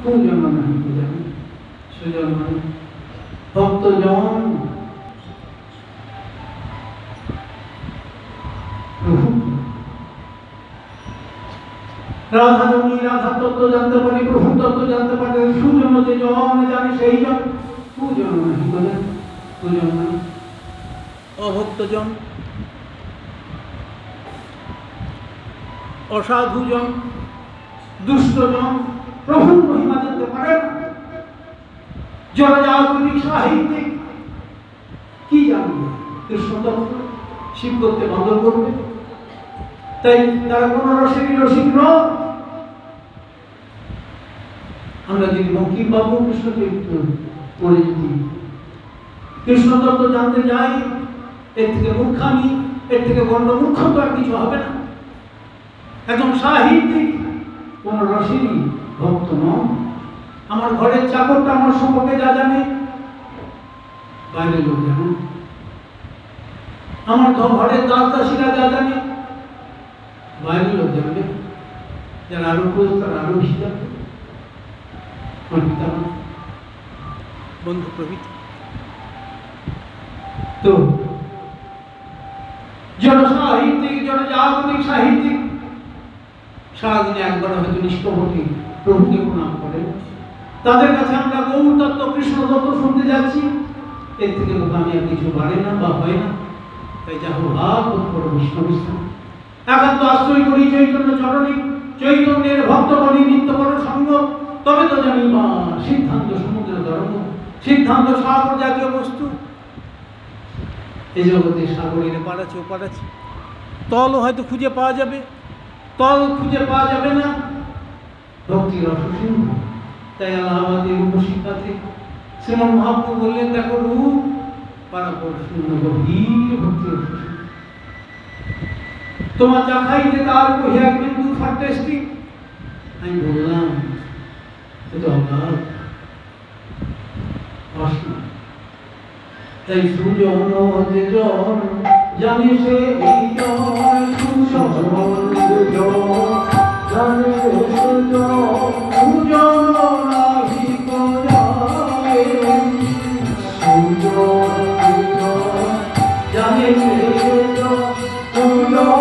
কুজন্ম নাহি জানি সুজন্ম ভক্তজন প্রভু রাধা রমণী রাধা তত্ত্ব জানতে পারি, প্রভু তত্ত্ব জানতে পারি, সুজন্ম যে জন জানে সেই জন কুজন্ম নাহি বলেন কুজন্ম অভক্তজন অসাধুজন দুষ্টজন প্রভুর মহিমা জানতে পারে না। যারা জাগতিক সাহিত্যিক কি জানবে কৃষ্ণ তত্ত্ব শিব করতে বন্ধ করবে, তাই তারা কোন রসিক রসিক নয়। আমরা যদি বঙ্কিমবাবু কৃষ্ণ চরিত্র পড়ে যদি কৃষ্ণ তত্ত্ব জানতে যাই, এর থেকে মূর্খামি এর থেকে গণ্ডমূর্খ তো আর কিছু হবে না। একজন সাহিত্যিক কোন রসিকই ভক্ত নন। আমার ঘরের চাকরটা আমার সম্পর্কে যা জানে বাইরের লোক জানে, আমার ঘরের দাস দাসীরা যা জানে বাইরের লোক জানবে, যারা আরো ক্রোধ তারা আরো বেশি জানবে। বন্ধু প্রভৃতি তো যারা সাহিত্যিক যারা জাগতিক সাহিত্যিক সারাদিনে একবার হয়তো নিষ্ঠভক্তি প্রভুকে প্রণাম করেন, তাদের কাছে আমরা গৌর তত্ত্ব কৃষ্ণ তত্ত্ব শুনতে যাচ্ছি, এর থেকে বোকামি আর কিছু বাড়ে না বা হয় না। তাই যা হোক হাত বড় বিষ্ণু একান্ত আশ্রয় করি চৈতন্য চরণে, চৈতন্যের ভক্ত করি নিত্য করো সঙ্গ, তবে তো জানি মা সিদ্ধান্ত সমুদ্র ধর্ম, সিদ্ধান্ত সাগর জাতীয় বস্তু। এই জগতে সাগরের পাড়াচ্ছে ও পাড়াচ্ছে, তলও হয়তো খুঁজে পাওয়া যাবে, তল খুঁজে পাওয়া যাবে না। ভক্তির অসীম। তাই আল্লাহাবাদের রূপশিক্ষাতে শ্রীমন মহাপ্রভু বললেন, দেখো রূপ পারাপর শূন্য গভীর ভক্তির অসীম। তোমার চা খাইতে তার কহি এক বিন্দু ফর টেস্টিং। আমি বললাম এটা অগাধ অসীম। তাই সুজন যে জন জানে সে এই জন, সুজন জানে সুজন নাহি কো জানে, সুজন জানে সে জন সুজন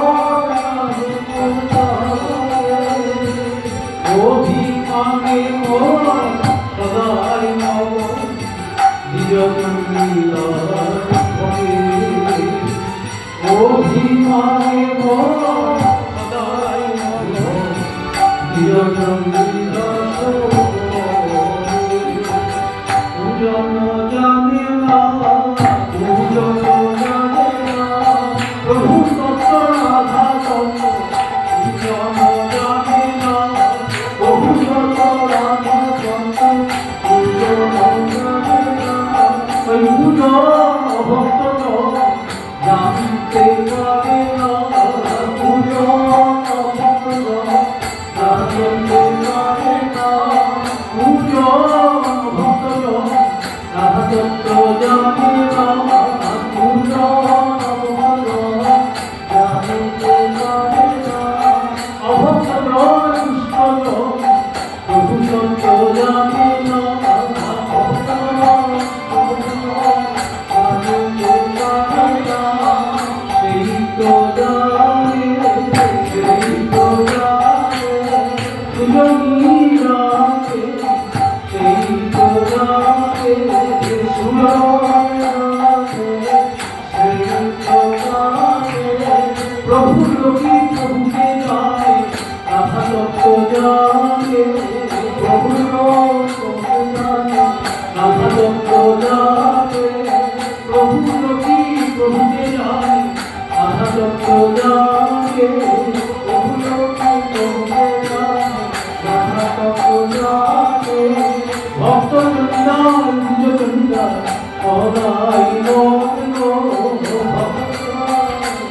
নাহি কো জানে, অভিমানে মোর সদাই নব অভিমানে মোর সদাই পূজন জানে না পূজন জানে না প্রভু তত্ত্ব রাধা তত্ত্ব, পূজন জানে না প্রভু তত্ত্ব রাধা তত্ত্ব, পূজন জানে না পূজন ভক্ত জানতে পারে না, পূজন ভক্ত জানতে পারে না, পূজন ভক্ত রাধা তত্ত্ব জানে না, পূজন ভক্ত জানতে পারে না, অভক্ত দুষ্ট প্রভু তত্ত্ব জানে না, প্রভু লোকে প্রভুকে জানে রাধা তত্ত্ব জানে, প্রভু লোকে জানে রাধা তত্ত্ব জানে, প্রভু লোকে প্রভুকে জানে রাধা তত্ত্ব জানে, প্রভু লোকে প্রভুকে জানে রাধা তত্ত্ব জানে, ভক্ত চন্দার নিজ চন্দার সদাই মগ্ন,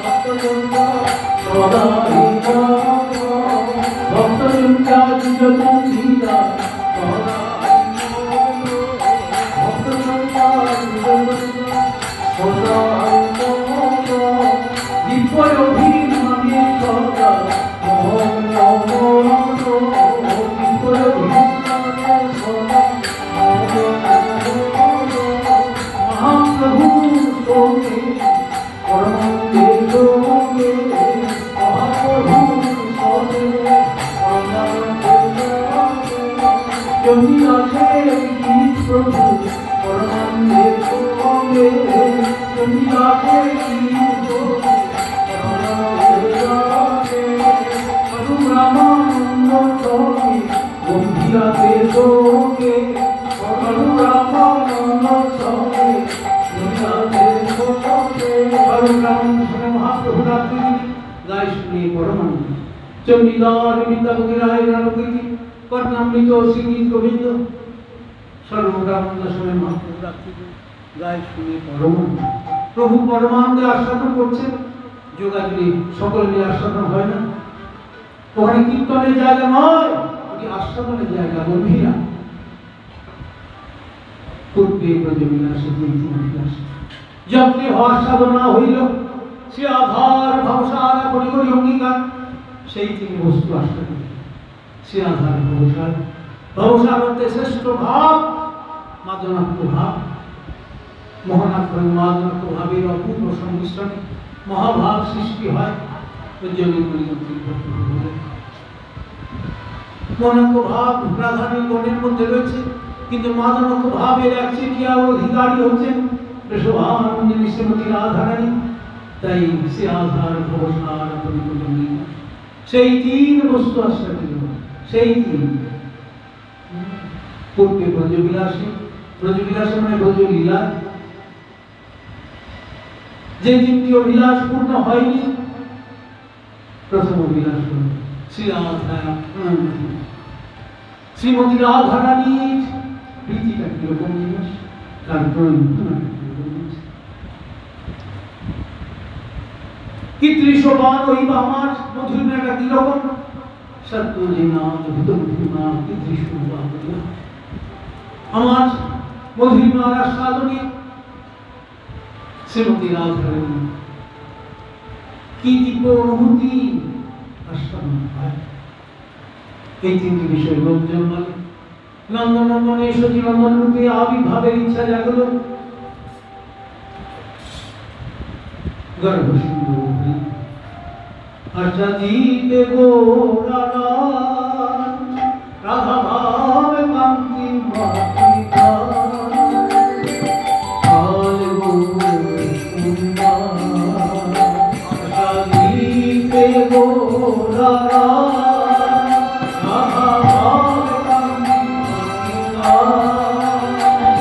ভক্ত চন্দার সদাই মগ্ন, ভক্ত চন্দার নিজ চন্দিদার সদাই মগ্ন, ভক্ত চন্দার নিজ চন্দার সদাই মগ্ন, দিব্য অভিমানে সদা মগ্ন মগ্ন, দিব্য অভিমানে জমিদাসের গীত প্রভু পরমানন্দের সঙ্গে, জমিদাসের গীত প্রভু পরমানন্দের সঙ্গে, পরম রামানন্দ সঙ্গে গম্ভীরাদের সঙ্গে, পরম রামানন্দ সঙ্গে গম্ভীরাদের সঙ্গে, পরম রামানন্দ সঙ্গে মহাপ্রভু রাত্রি গায় শুনে পরমানন্দ চণ্ডীদার বিদ্যাপতি রায় রানকৃতি কর্ণামৃত শ্রীগীত গোবিন্দ সর্বরানন্দ সময় মহাপ্রভু রাত্রি গায় শুনে পরমানন্দ। প্রভু পরমানন্দে আস্বাদন করছেন, যোগাযোগে সকল মিলে আস্বাদন হয় না, ওখানে কীর্তনের জায়গা নয়, ওটি আস্বাদনের জায়গা। গম্ভীরা পূর্বে ব্রজবিলাসে যত্নে হওয়ার সাধনা হইল, সে আধার ভাবসার করি করি অঙ্গীকার, সেই তিনি বস্তু আশ্রয় করেন। সে আধার ভাবসার, ভাবসার মধ্যে শ্রেষ্ঠ ভাব মাদনাত্ম ভাব, মহানাত্ম মাদনাত্ম ভাবের অপূর্ব সংমিশ্রণে মহাভাব সৃষ্টি হয়। মহানাত্ম ভাব রাধারণীর গণের মধ্যে রয়েছে, কিন্তু মাদনাত্ম ভাবের এক চিঠিয়া অধিকারী হচ্ছেন বৃষভানন্দিনী শ্রীমতী রাধারানী। তাই সে আধার ভবসার সেই তিন বস্তু আশ্রয় দিল, সেই তিন। পূর্বে ব্রজবিলাসী, ব্রজবিলাসী মানে ব্রজলীলা, যে তিনটি অভিলাষ পূর্ণ হয়নি, প্রথম অভিলাষ হল শ্রী রাধা শ্রীমতী রাধারানীর প্রীতিটা কিরকম জিনিস, তার প্রয়োজন কি ত্রিশবান হইবা আমার মধুরমেটা কিরকম, সত্য যে না মধুমা কি ত্রিশবান হইবা আমার মধুরমার আস্বাদনে শ্রীমতী রাধারানী কি দিব্য অনুভূতি আস্বাদন হয়। এই তিনটি বিষয় লোকজন বলে নন্দনন্দনে সতী নন্দন রূপে আবির্ভাবের ইচ্ছা জাগল, গর্ভসিন্ধু আশা দিতে গোরা রাধা ভাব কান্তি মাতৃকা আশা দিতে গোরা রাধা ভাব কান্তি মাতৃকা আর গুণ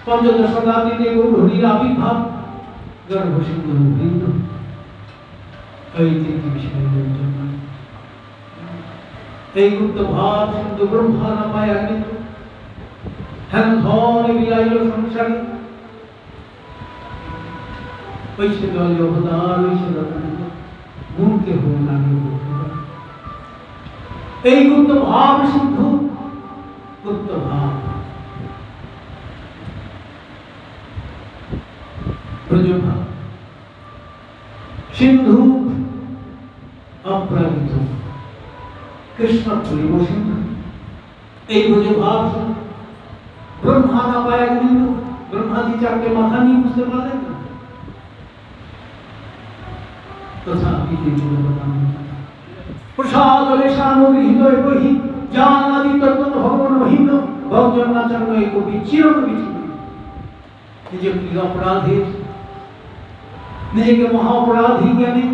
পঞ্চদশ শতাব্দীতে গৌরহরির আবির্ভাব, গর্ভসিন্ধু ভিন্ন, এই তিনটি বিষয় এই গুপ্ত ভাব সিন্ধু ব্রহ্মা নামায় আগ্নিত হেন ধনে বিলাইল সংসারে, ঐশে দল অবদার ঐশে দত্ত গুণকে হো লাগে। এই গুপ্ত ভাব সিন্ধু, গুপ্ত ভাব ব্রজভাব, সিন্ধু অপ্রাকৃত কৃষ্ণ প্রেম সিন্ধু। এই ব্রজভাব ব্রহ্মা না পায় বিন্দু, ব্রহ্মাদি চারটে মাথা নিয়ে বুঝতে পারলেন না, তথাপি প্রসাদ লেশানুগৃহীত বহি জানাদি তত্ত্ব ভগবান মহিন্দ ভগজন্নাচার্য এক বিচ্ছিন্ন বিচ্ছিন্ন। নিজে অপরাধের, নিজেকে মহা অপরাধী জ্ঞানে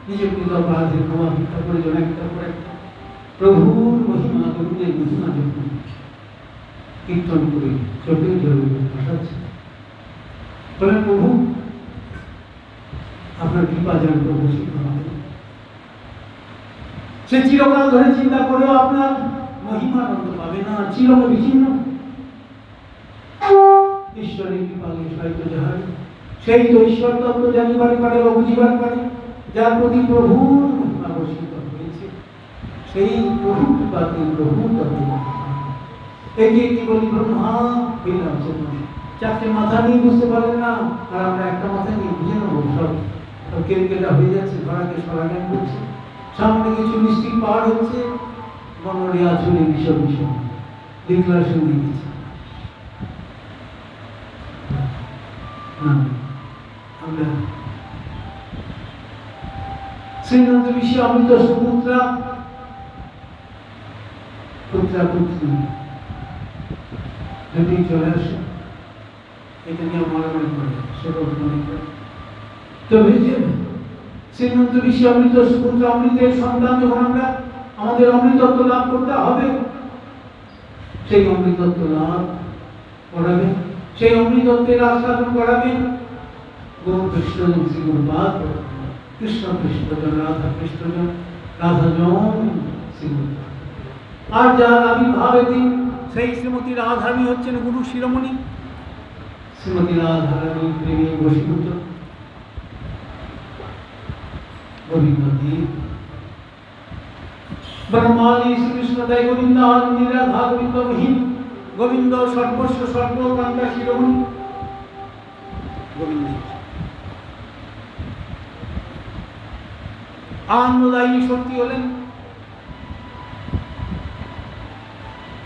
নিজে অপরাধের ক্ষমা ভিক্ষা করে জন একটা করে প্রভুর মহিমা গুরুদের মহিমা যখন কীর্তন করে চোখে জড়িয়ে বসাচ্ছে, বলেন প্রভু আপনার কৃপা যেন প্রভু সে চিরকাল ধরে চিন্তা করেও আপনার মহিমার অন্ত পাবে না, চিরক বিচ্ছিন্ন। ঈশ্বরের কৃপালে সাহিত্য যাহার, সেই তো ঈশ্বর তত্ত্ব জানিবার পারে বা বুঝিবার পারে, যার প্রতি প্রভুর মহিমা বর্ষিত হয়েছে, সেই প্রভু কৃপাতে প্রভু তত্ত্ব। এটি কি বলি ব্রহ্মা হইলাম চারটে মাথা নিয়ে বুঝতে পারলেন না, আর আমরা একটা মাথা নিয়ে বুঝে নেবো সব। কেরকেটা হয়ে যাচ্ছে, ধরাকে সরাগান করছে, সামনে কিছু মিষ্টি পার হচ্ছে, মনোরে আচলে বিষয় বিষয় ডিক্লারেশন দিয়েছে। আমরা শ্রীনন্দ বিশ্বে অমৃত সুপুত্রা পুত্রা পুত্রী যদি চলে আসে, এটা নিয়ে মনে মনে করে সেটা মনে করে। তবে যে শ্রীনন্দ বিশ্বে অমৃত সুপুত্রা অমৃতের সন্তান যখন আমরা আমাদের অমৃতত্ব লাভ করতে হবে, সেই অমৃতত্ব লাভ করাবেন, সেই অমৃতত্বের আস্বাদন করাবেন গৌর কৃষ্ণজন শ্রী গুরুপাদ, কৃষ্ণ কৃষ্ণজন রাধা কৃষ্ণজন রাধাজন শ্রী গুরুপাদ। আর যার আবির্ভাবে দিন সেই শ্রীমতী রাধারানী হচ্ছেন গুরু শিরোমণি, শ্রীমতী রাধারানী প্রেমী বশীভূত গোবিন্দদেব ব্রহ্মালি শ্রীকৃষ্ণ দেয় গোবিন্দ নিরাধা গোবিন্দহীন গোবিন্দ সর্বস্ব সর্বকান্তা শিরোমণি গোবিন্দ। আনন্দদায়ী শক্তি হলেন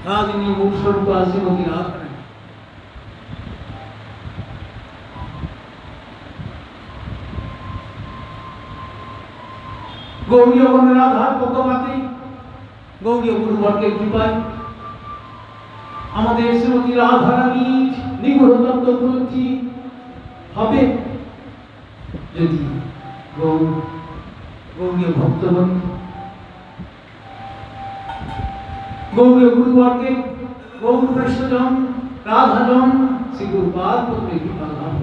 রাধিনী মূল স্বরূপ শ্রীমতী রাধারানী। গৌরীয় বর্ণের রাধার পক্ষপাতে গৌরীয় গুরুবর্গের কৃপায় আমাদের শ্রীমতী রাধারানীর নিগূঢ় তত্ত্ব উপলব্ধি হবে যদি গৌরীয় ভক্তগণ গৌরীয় গুরুবর্গের গৌর কৃষ্ণজন রাধাজন শ্রী গুরুপাদ পুত্রের কৃপা লাভ।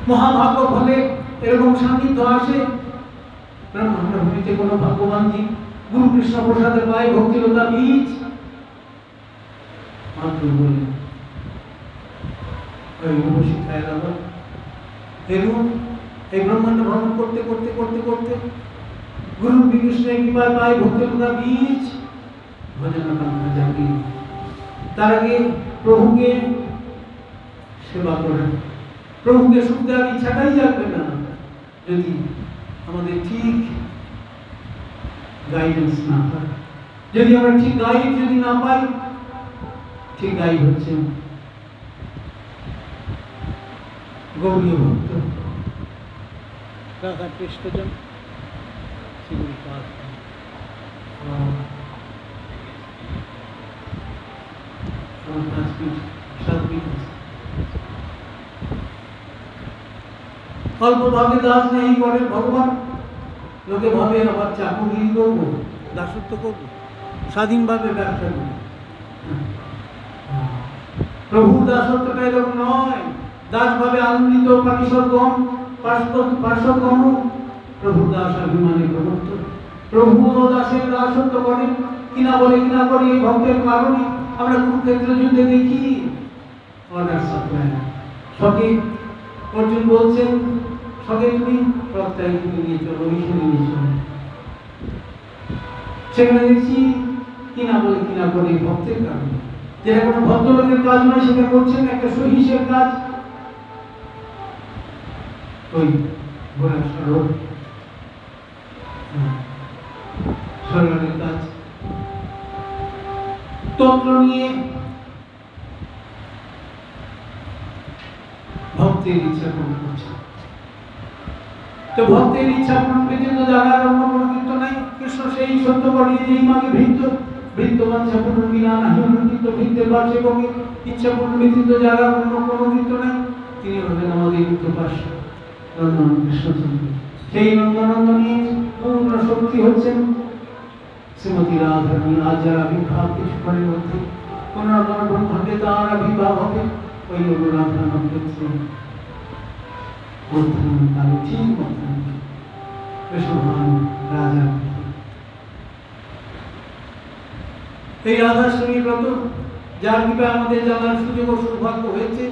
মহাভাগ্য ফলে এরকম সান্নিধ্য আসে। ব্রহ্মাণ্ড ভূমিতে কোনো ভাগ্যবান জীব গুরু কৃষ্ণ প্রসাদের পায় ভক্তিলতা বীজ মাত্র বলে শিক্ষায় লাভ। এরকম এই ব্রহ্মাণ্ড ভ্রমণ করতে করতে করতে করতে গুরু বিকৃষ্ণের কৃপায় পায় ভক্তিলতা বীজ ভজন কামনা জাগি। তার আগে প্রভুকে সেবা করেন, প্রভুকে সুখ দেওয়ার ইচ্ছাটাই জাগবে না যদি আমাদের ঠিক গাইডেন্স না হয়, যদি আমরা ঠিক গাইড যদি না পাই। ঠিক গাইড হচ্ছে গৌরীয় ভক্ত রাধা কৃষ্ণজন শ্রী গুরুপাদ। অল্প ভাবে দাস নেই করেন ভগবান, লোকে ভাবে আবার চাকুরি করবো, দাসত্ব করবো, স্বাধীনভাবে ব্যবসা করবো। প্রভু দাসত্বটা এরকম নয়। দাস ভাবে আনন্দিত পার্শ্বগণ প্রভু দাস অভিমানে প্রবর্ত। প্রভু দাসের দাসত্ব করেন কিনা বলে কিনা করে এই ভক্তের কারণে আমরা কুরুক্ষেত্র যুদ্ধে দেখি অর্ডার সাপ্লাই সকে অর্জুন বলছেন সকে তুমি প্রত্যায় তুমি নিয়ে চলো, মিশনে নিয়ে চলো। সেখানে দেখছি কিনা বলে কিনা করে ভক্তের কারণে, যেটা কোনো ভদ্রলোকের কাজ নয় সেটা করছেন একটা সহিসের কাজ। ওই ঘোড়া সরকারের কাজ তন্ত্র নিয়ে ভক্তের ইচ্ছা পূরণ করছে। তো ভক্তের ইচ্ছা পূরণ ব্যতীত জানার অন্য কোনো কিন্তু নাই। কৃষ্ণ সেই সত্য করিয়ে এই মাকে বৃত্ত বাঞ্ছা পূরণ বিনা নাহি অনুকৃত বৃত্তের বার্ষে কবি ইচ্ছা পূরণ ব্যতীত জানার অন্য কোনো কিন্তু নাই। তিনি হলেন আমাদের উত্তপাস্য নন্দন কৃষ্ণচন্দ্র। সেই নন্দনন্দনী পূর্ণ শক্তি হচ্ছেন শ্রীমতী রাধারানী। আজ যার আবির্ভাব কিছুক্ষণের মধ্যে কোন না কোনো ব্রহ্মাণ্ডে তার আবির্ভাব হবে। ওই রাধারানী ক্ষেত্রে ঠিক কৃষ্ণভান রাজা। এই রাধাষ্টমী ব্রত যার কৃপায় আমাদের জানার সুযোগ ও সৌভাগ্য হয়েছে,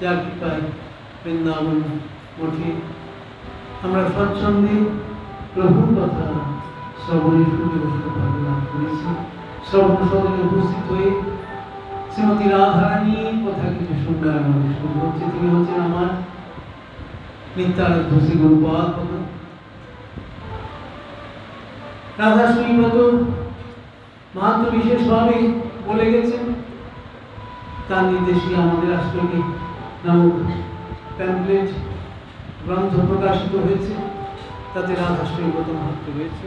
যার কৃপায় বৃন্দাবন মঠে আমরা স্বচ্ছন্দে প্রভুর কথা শ্রবণের সুযোগ ও সৌভাগ্য লাভ করেছি। শ্রবণ সদনে উপস্থিত হয়ে শ্রীমতী রাধারানী কথা কিছু শুনবে আমাদের শুরু হচ্ছে। তিনি হচ্ছেন আমার নিত্যারাধ্য শ্রী গুরুপাদ। রাধা শ্রীব্রত মাহাত্ম বিশেষভাবে বলে গেছেন, তার নির্দেশে আমাদের আশ্রমে নামক প্যাম্পলেট গ্রন্থ প্রকাশিত হয়েছে, তাতে রাধা শ্রীব্রত মাহাত্ম রয়েছে।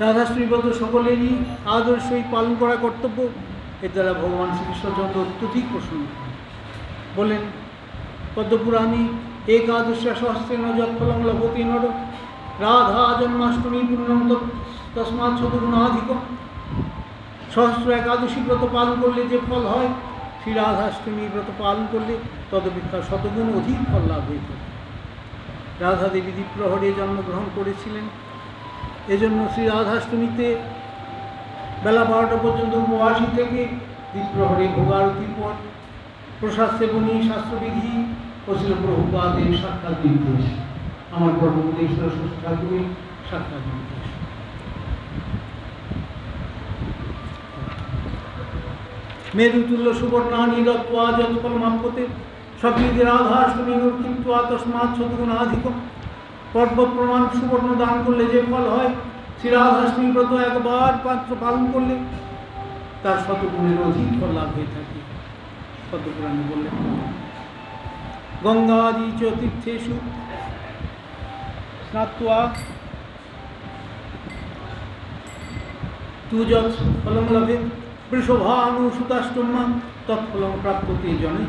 রাধা শ্রীব্রত সকলেরই আদর্শই পালন করা কর্তব্য। এর দ্বারা ভগবান শ্রীকৃষ্ণচন্দ্র অত্যধিক প্রসন্ন বলেন পদ্মপুরাণে একাদশ সহস্রেণ যৎফলং লভতে নর রাধা জন্মাষ্টমী পূর্ণম তস্মাৎ শতগুণাধিকম। সহস্র একাদশী ব্রত পালন করলে যে ফল হয়, শ্রী রাধাষ্টমী ব্রত পালন করলে তদপেক্ষা শতগুণ অধিক ফল লাভ হয়ে থাকে। রাধা দেবী দ্বীপ্রহরে জন্মগ্রহণ করেছিলেন, এজন্য শ্রী রাধাষ্টমীতে বেলা 12টা পর্যন্ত উপবাসী থেকে দ্বীপ্রহরে ভোগারতির পর প্রসাদ সেবনী শাস্ত্রবিধি ও ছিল প্রভুপাদের সাক্ষাৎ নির্দেশ, আমার পরমোপদেশ্বর ষষ্ঠ ঠাকুরের সাক্ষাৎ নির্দেশ। মেরুতুল্য সুবর্ণানি দত্ত্বা যৎফলমাপ্যতে সবৃদ্ধি রাধাষ্টমী কীর্ত্বা তস্মাৎ শতগুণাধিকম। পর্বত প্রমাণ সুবর্ণ দান করলে যে ফল হয়, শ্রী রাধাষ্টমী ব্রত একবার পাত্র পালন করলে তার শতগুণের অধিক ফল লাভ হয়ে থাকে। পদ্মপুরাণে বললেন গঙ্গাদি চ তীর্থেষু স্নাত্বা তু যৎ ফলং লভেৎ বৃষভানুসুতাষ্টমা তৎফলং প্রাপ্যতে জনে।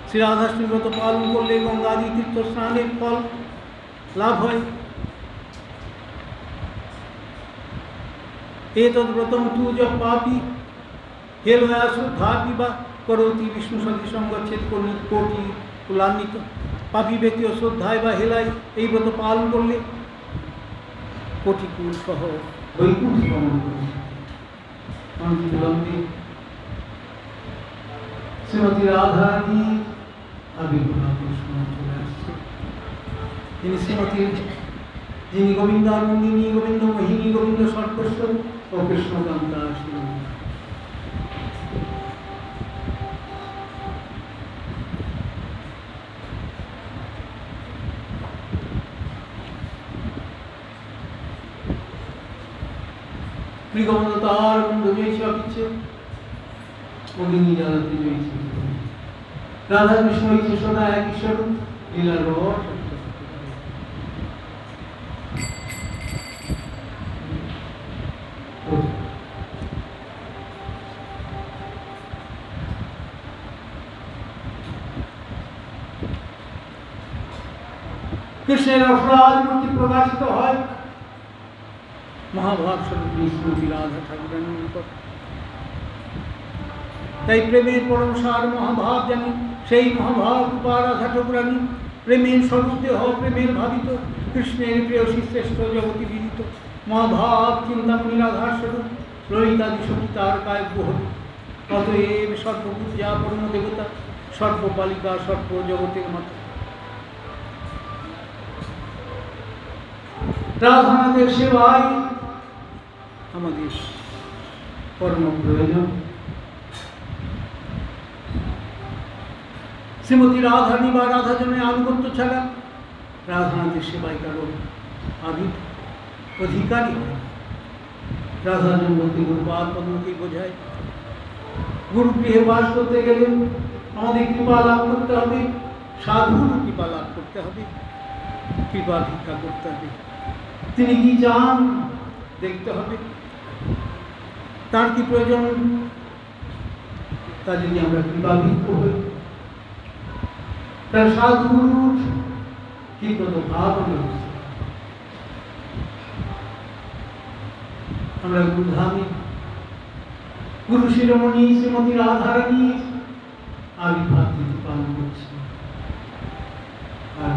শ্রী রাধাষ্টমী ব্রত পালন করলে গঙ্গাদি তীর্থ স্নানের ফল লাভ হয়। এতদ্ব্রতম তু য পাপি হেলয়া শ্রদ্ধাপি বা করতি বিষ্ণু সদৃশং গচ্ছেৎ কোটি কুলান্বিত। পাপি ব্যক্তি ও শ্রদ্ধায় বা হেলায় এই ব্রত পালন করলে কোটি কুল সহ বৈকুণ্ঠ গমন করে। শ্রীমতী রাধারানী আবির্ভাব চলে আসছে। তিনি যিনি গোবিন্দানন্দিনী, গোবিন্দ মোহিনী, গোবিন্দ সর্বস্ব ও কৃষ্ণকান্তা ছিলেন। মৃগবন্ধ তার বন্ধু জয়ী অপিচ্ছে অগ্নি জ্বালাতে জয়ী। রাধা কৃষ্ণ হয়েছে সদা এক ঈশ্বর, লীলার রস। কৃষ্ণের রসরাজ মূর্তি প্রকাশিত হয় মহাভাব স্বরূপ শ্রীমতী রাধা ঠাকুরের নিকট। তাই প্রেমের পরমসার মহাভাব জানি, সেই মহাভাব রূপা রাধা ঠাকুরানী প্রেমের স্বরূপ দেহ, প্রেমের ভাবিত কৃষ্ণের প্রেয়সী শ্রেষ্ঠ জগতি বিদিত মহাভাব চিন্তামণি রাধার স্বরূপ ললিতাদি সখী তার কাব্য হল। অতএব সর্বপূজা পরম দেবতা, সর্ববালিকা, সর্ব জগতের মাতা। রাধানাথের সেবায় আমাদের কর্ম প্রয়োজন। শ্রীমতী রাধারানী বা রাধাজনের আনুগত্য ছাড়া রাধানাথের সেবায় কারো অধিকারী হয়। রাধাজন বলতে গুরুপাদ পদ্মকেই বোঝায়। গুরুগৃহে বাস করতে গেলে আমাদের কৃপা লাভ করতে হবে, সাধুর কৃপা লাভ করতে হবে, কৃপা ভিক্ষা করতে হবে। তিনি কি চান দেখতে হবে, তার কি প্রয়োজন, তা যদি আমরা কৃপা ভিক্ষ হই, তার সাধুগুরুর কি কত ভাব আমরা গুরুধামী গুরু শিরোমণি শ্রীমতী রাধারানী আবির্ভাব পালন করছি। আর